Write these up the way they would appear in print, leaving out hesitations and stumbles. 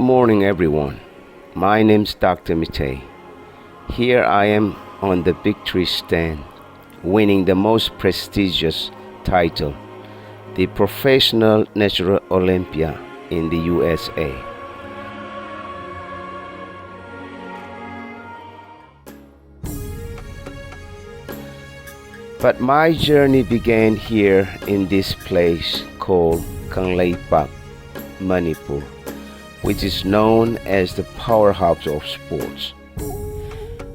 morning, everyone. My name's Dr. Meetei. Here I am on the victory stand, winning the most prestigious title, the Professional Natural Olympia in the USA. But my journey began here in this place called Kangleipak, Manipur, which is known as the powerhouse of sports.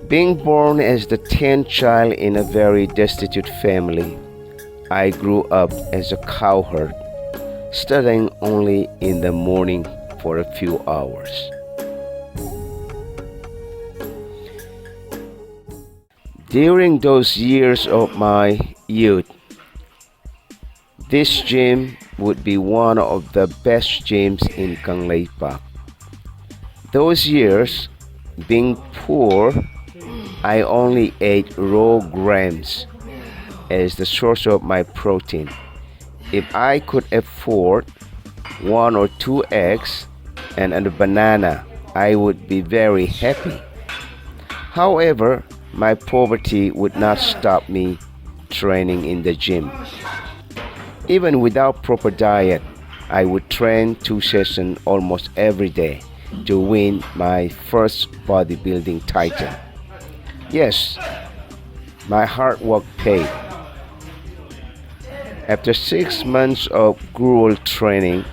Being born as the 10th child in a very destitute family, I grew up as a cowherd, studying only in the morning for a few hours. During those years of my youth, this gym would be one of the best gyms in Kangleipak. Those years, being poor, I only ate raw grams as the source of my protein. If I could afford 1 or 2 eggs and a banana, I would be very happy. However, my poverty would not stop me training in the gym. Even without proper diet, I would train 2 sessions almost every day to win my first bodybuilding title. Yes, my hard work paid. After 6 months of gruel training,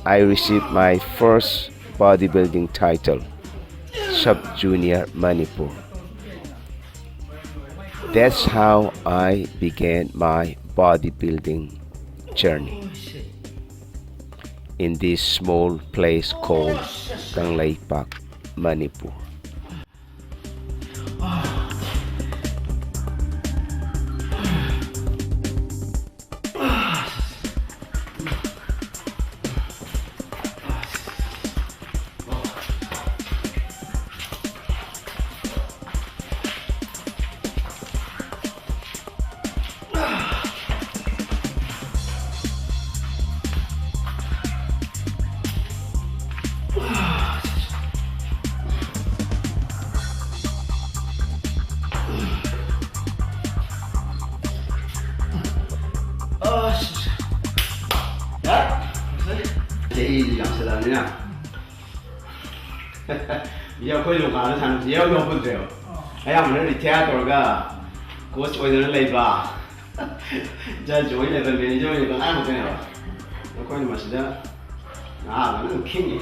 I received my first bodybuilding title, Sub-Junior Manipur. That's how I began my bodybuilding journey in this small place called Kangleipak, Manipur. 이제 거의 좀 가는 사람 제일 몇 분째요. 아야면 우리 대학교가 고시 오이는 레이바. 자 조이는 데 조이는 거 아무 거요. 거기 마시자. 아, 나는 킹이.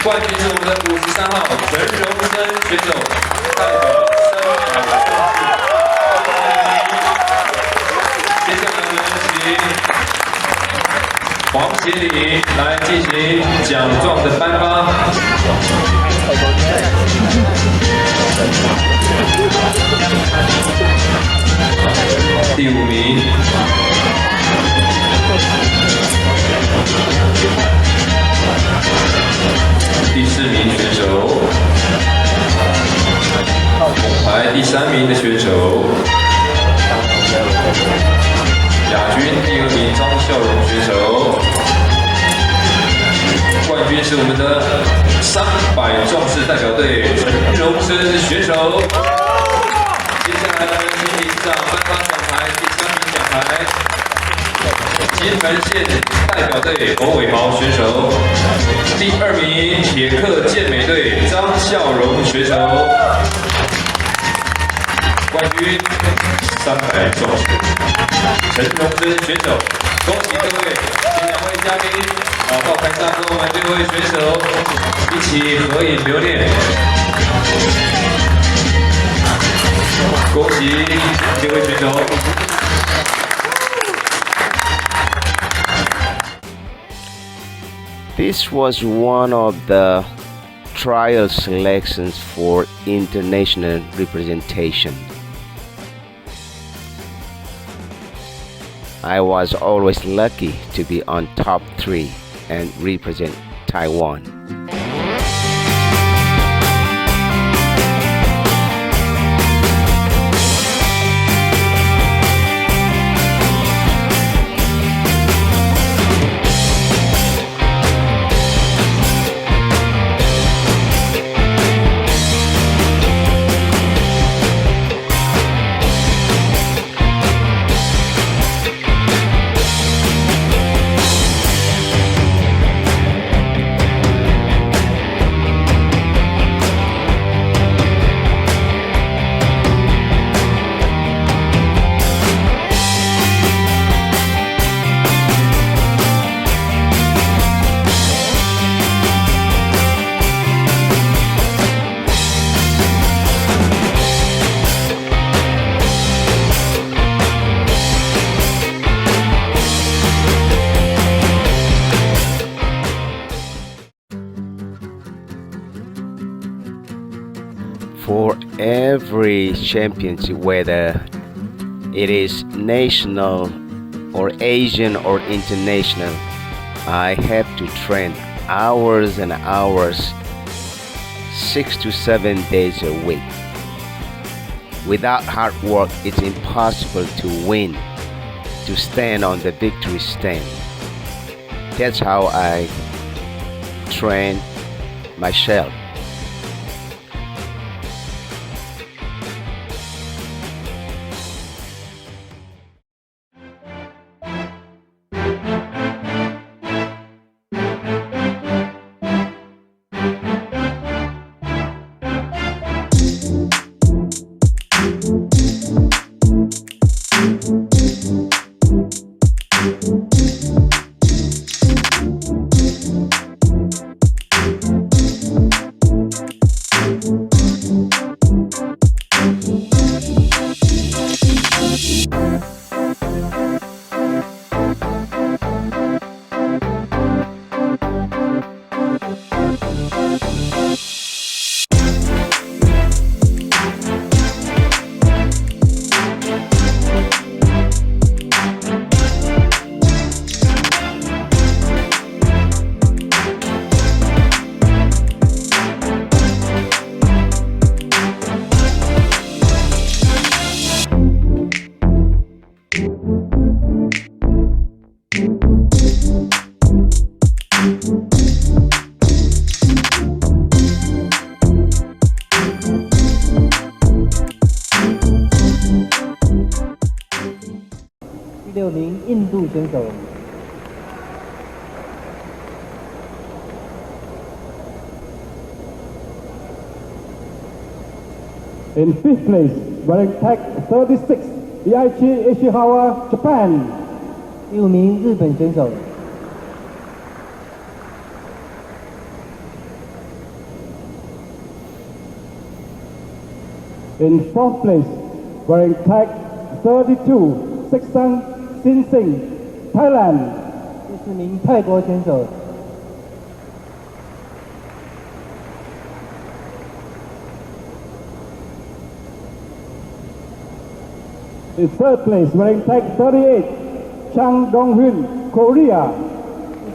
冠军是我们的53号陈荣生选手，代表接下来我们请黄协理来进行奖状的颁发。第5名。第4名选手，排第3名的选手，亚军第2名张孝荣选手，冠军是我们的300壮士代表队陈荣生选手。接下来呢，请领奖颁发奖牌，第3名奖牌。金门县代表队侯伟豪选手，第2名铁克健美队张孝荣选手，冠军300重视陈荣臻选手，恭喜各位，请2位嘉宾到台上跟我们6位选手一起合影留念。恭喜6位选手。This was one of the trial selections for international representation. I was always lucky to be on top 3 and represent Taiwan. For every championship, whether it is national or Asian or international, I have to train hours and hours, 6 to 7 days a week. Without hard work, it's impossible to win, to stand on the victory stand. That's how I train myself. In 5th place, wearing tag 36, Daichi Ishikawa, Japan. 6名日本选手。 In 4th place, wearing tag 32, Sixan Sin Sing, Thailand. 第4名泰国选手。 In 3rd place, wearing tag 38, Chang Dong-hun, Korea.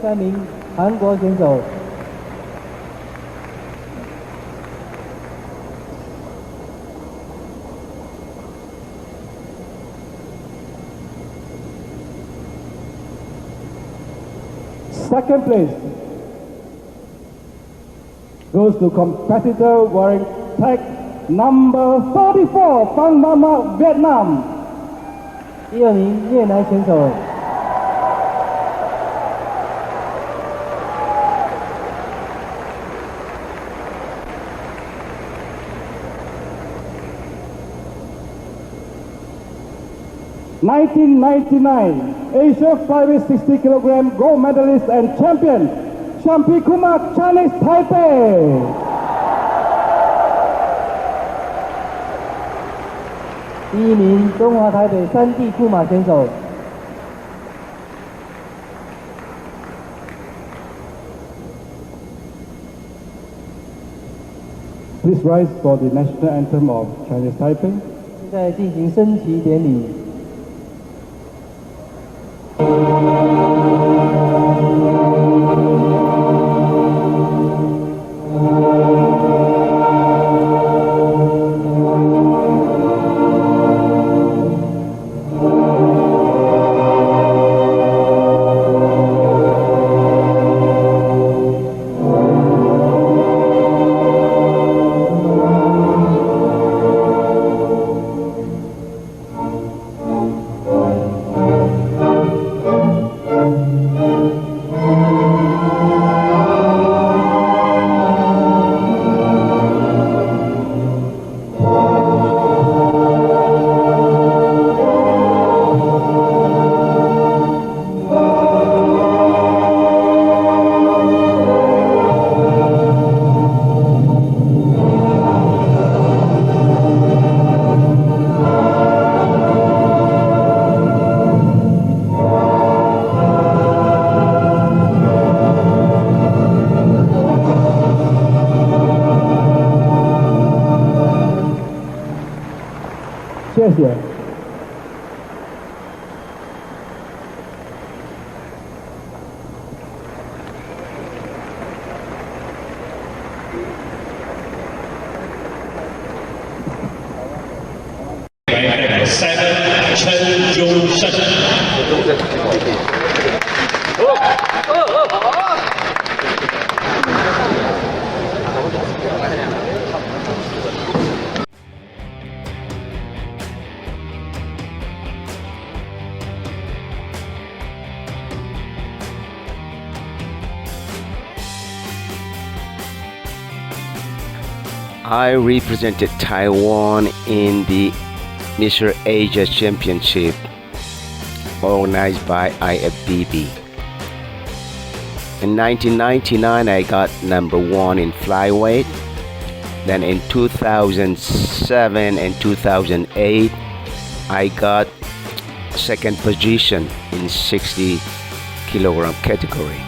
第3名韩国选手。 Second place goes to competitor wearing tag number 34, Phang Mama, Vietnam. 第2名越南选手。 In 1999 Asia Flyweight 60 kg gold medalist and champion, Shantikumar, Chinese Taipei. 第一名中华台北山地库马选手， Please rise for the national anthem of Chinese Taipei. 现在进行升旗典礼。 谢谢。7, Chen Jung-shen. I represented Taiwan in the Mr.Asia Championship organized by INBA. In 1999, I got number 1 in flyweight. Then in 2007 and 2008, I got second position in 60 kilogram category.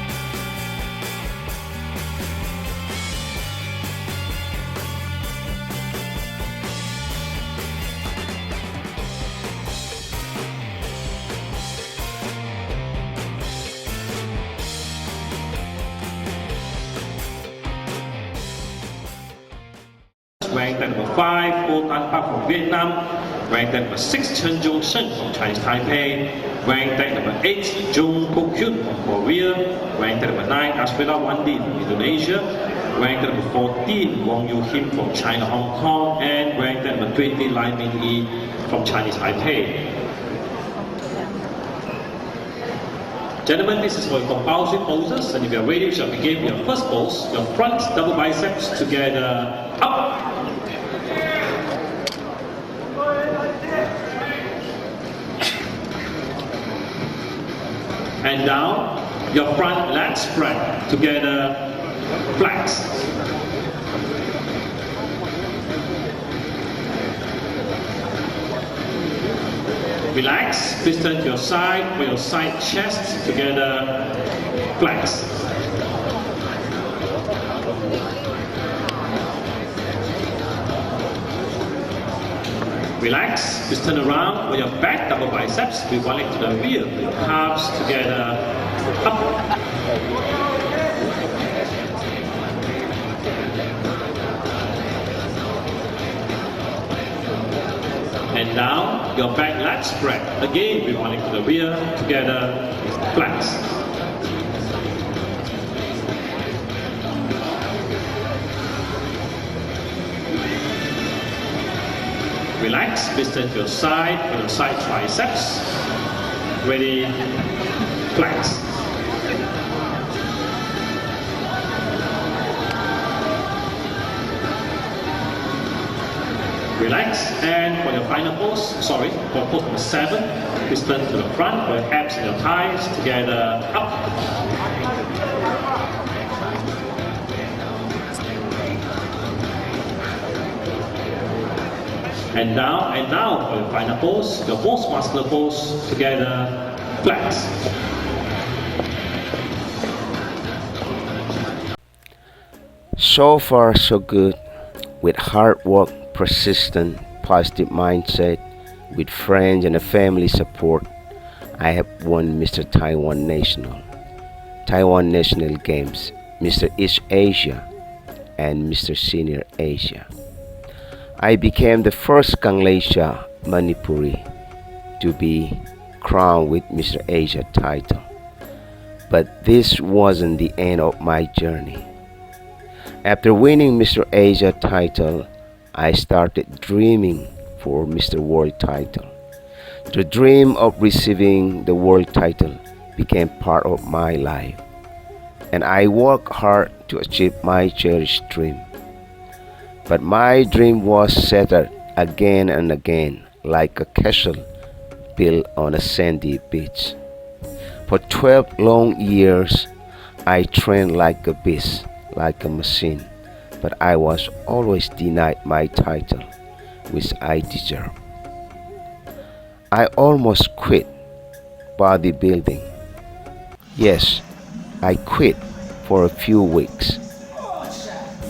Ranked at number 5, Kangleipak from Vietnam. Ranked at number 6, Chen Jung-shen from Chinese Taipei. Ranked at number 8, Jung Pok-hyun from Korea. Ranked at number 9, Asweda Wandi from Indonesia. Ranked at number 14, Wong Yu-him from China, Hong Kong. And ranked at number 20, Lai Ming-yi from Chinese Taipei. Gentlemen, this is for compulsory poses, and if you are ready, we shall begin with your first pose. Your front double biceps together, up. And down, your front leg spread together, flex. Relax, please turn to your side, for your side chest together, flex. Relax, please turn around with your back double biceps, with one leg to the rear, your calves together, up. And down, your back leg spread. Again, with one leg to the rear, together, flex. Relax, please turn to your side, with your side triceps. Ready, flex. Relax, and for your final pose, sorry, for pose number 7, please turn to the front, with your hands and your thighs together, up. And down for your final pose, your most muscular pose, together, flex. So far, so good. With hard work, persistent, positive mindset, with friends and family support, I have won Mr. Taiwan National Games, Mr. East Asia, and Mr. Senior Asia. I became the first Kangleipak Manipuri to be crowned with Mr. Asia title. But this wasn't the end of my journey. After winning Mr. Asia title, I started dreaming for Mr. World title. The dream of receiving the world title became part of my life, and I worked hard to achieve my cherished dream. But my dream was shattered again and again, like a castle built on a sandy beach. For 12 long years, I trained like a beast, like a machine, but I was always denied my title, which I deserve. I almost quit bodybuilding. Yes, I quit for a few weeks.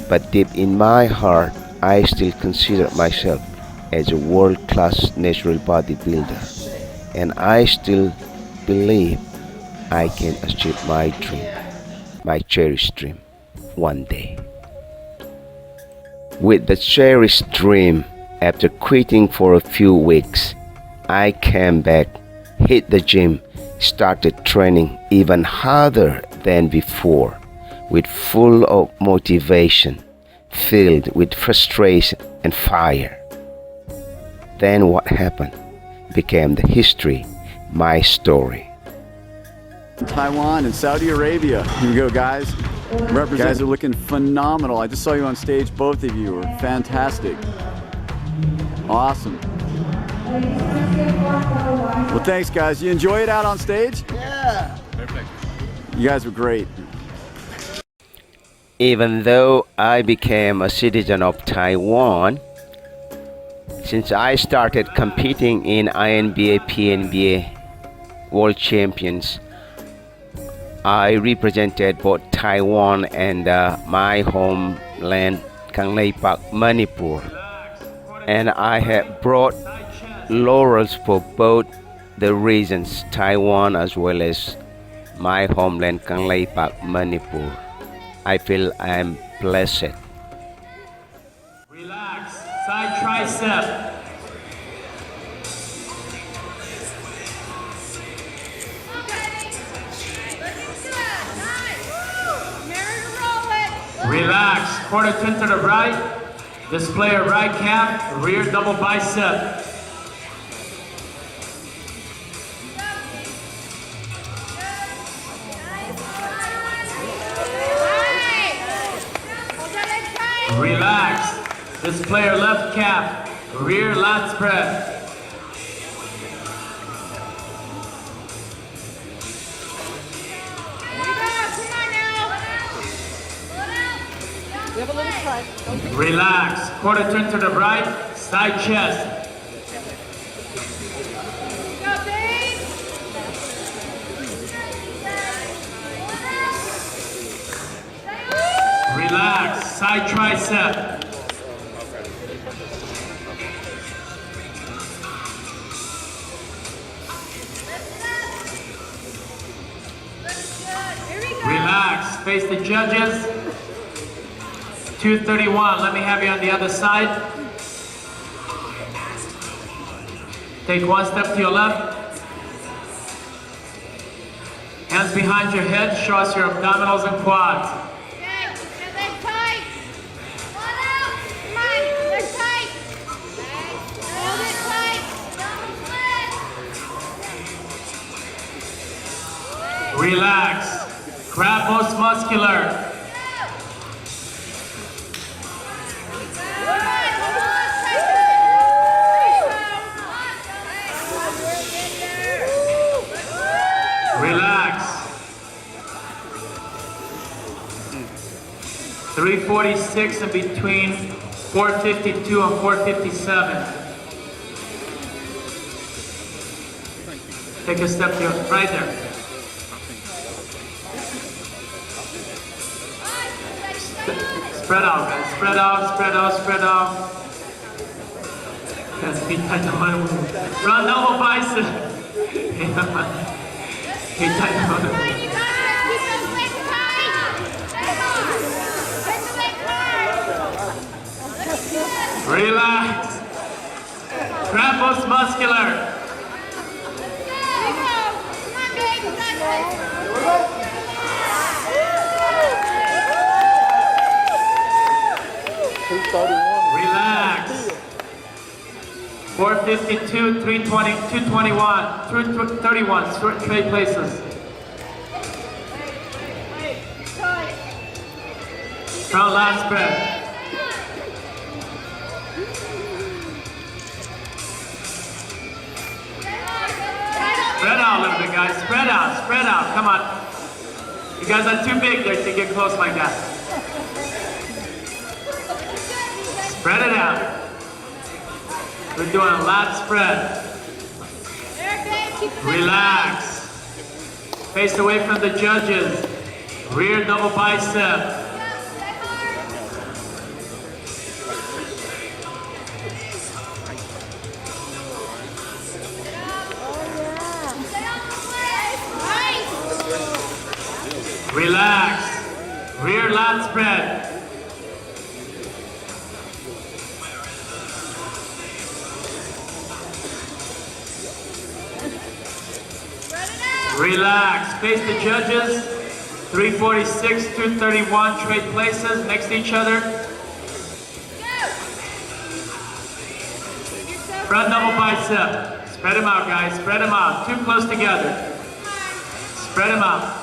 But deep in my heart, I still consider myself as a world-class natural bodybuilder, and I still believe I can achieve my dream, my cherished dream, one day. With the cherished dream, after quitting for a few weeks, I came back, hit the gym, started training even harder than before, with full of motivation, filled with frustration and fire. Then what happened became the history, my story. Taiwan and Saudi Arabia. Here we go, guys. You guys are looking phenomenal. I just saw you on stage. Both of you were fantastic. Awesome. Well, thanks, guys. You enjoy it out on stage? Yeah. Perfect. You guys were great. Even though I became a citizen of Taiwan, since I started competing in INBA, PNBA World Champions, I represented both Taiwan and my homeland, Kangleipak, Manipur. And I have brought laurels for both the regions, Taiwan as well as my homeland, Kangleipak, Manipur. I feel I am blessed. Relax, side tricep. Relax, quarter turn to the right. Display a right calf, rear double bicep. Relax. Display your left calf, rear lat spread. Relax. Quarter turn to the right, side chest. Relax. Side tricep. Relax. Face the judges. 231. Let me have you on the other side. Take one step to your left. Hands behind your head. Show us your abdominals and quads. Relax. Grab most muscular. 346 and between 452 and 457. Take a step to right there. Spread out, guys. Spread out, spread out, spread out. Yes, run double bicep. Relax. Trapezius muscular. Relax. 452, 320, 221, 331, straight places. Front lat spread. Spread out a little bit, guys. Spread out, spread out. Come on. You guys are too big there to get close like that. Spread it out. We're doing a lat spread. Relax. Face away from the judges. Rear double bicep. Relax. Rear lat spread. Relax. Face the judges. 346, 231, trade places next to each other. Front double bicep. Spread them out, guys. Spread them out. Too close together. Spread them out.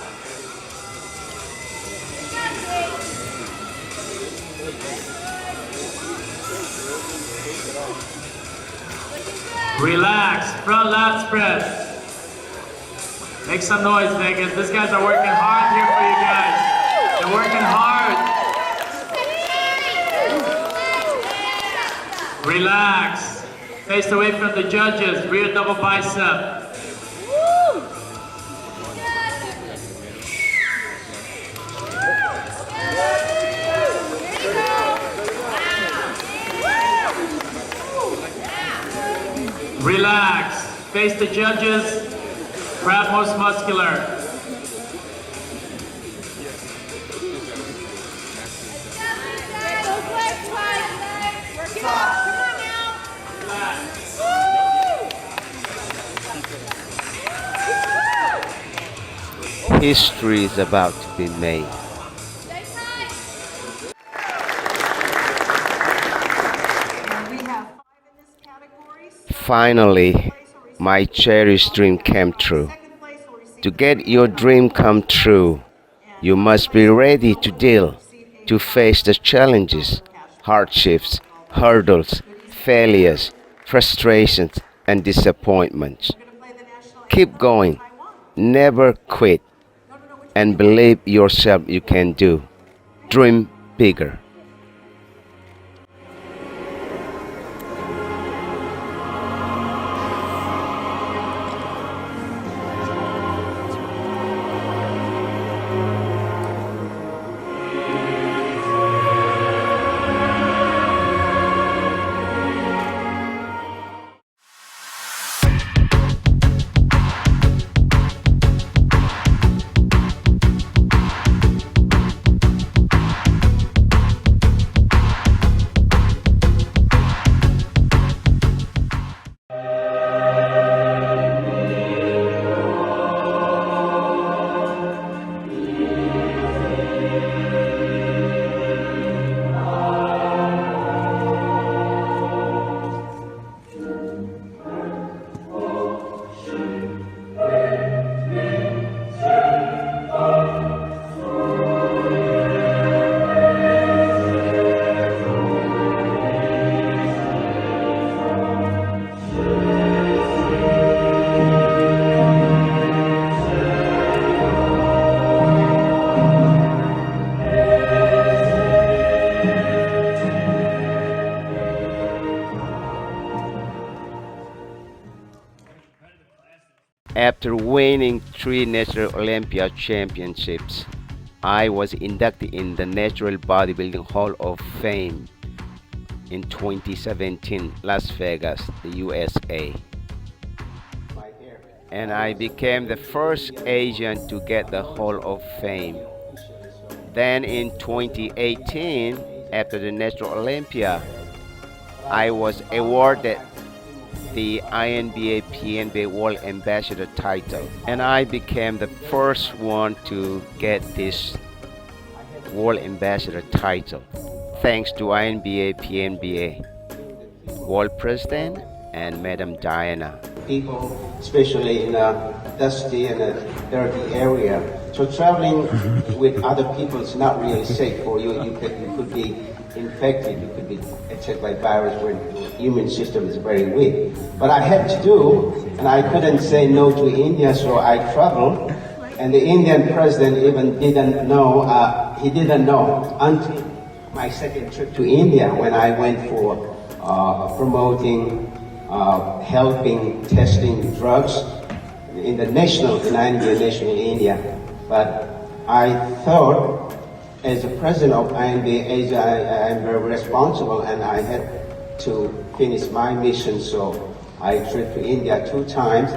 Relax. Front lat spread. Make some noise, Vegas. These guys are working hard here for you guys. They're working hard. Relax. Face away from the judges. Rear double bicep. Relax. Face the judges. Trapezius muscular. History is about to be made. Finally, my cherished dream came true. To get your dream come true, you must be ready to face the challenges, hardships, hurdles, failures, frustrations, and disappointments. Keep going, never quit, and believe yourself you can do. Dream bigger. After winning 3 National Olympia championships, I was inducted in the Natural Bodybuilding Hall of Fame in 2017, Las Vegas, the USA. And I became the first Asian to get the Hall of Fame. Then in 2018, after the National Olympia, I was awarded the INBA PNBA World Ambassador title, and I became the first one to get this World Ambassador title, thanks to INBA PNBA World President and Madam Diana. People, especially in a dusty and a dirty area, so traveling with other people is not really safe for you. You could be infected, you could be attacked by virus when your immune system is very weak. But I had to do, and I couldn't say no to India, so I traveled. And the Indian president even didn't know, he didn't know until my second trip to India when I went for promoting, helping, testing drugs in the national, in INBA national in India. But I thought, as the president of INBA Asia, I am very responsible and I had to finish my mission, so I tripped to India 2 times,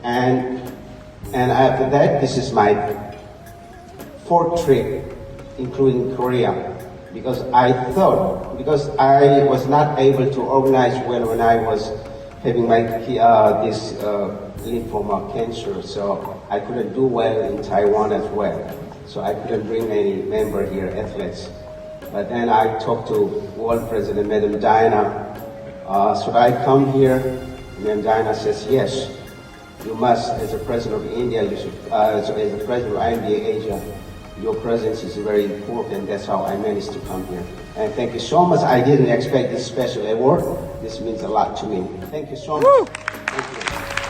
and after that, this is my 4th trip, including Korea, because I thought, because I was not able to organize well when I was having my this lymphoma cancer, so I couldn't do well in Taiwan as well. So I couldn't bring any member here, athletes. But then I talked to World President Madam Diana, should I come here? Madam Diana says, yes, you must, as a president of India, you should, as a president of INBA Asia, your presence is very important. That's how I managed to come here. And thank you so much. I didn't expect this special award. This means a lot to me. Thank you so much. Thank you.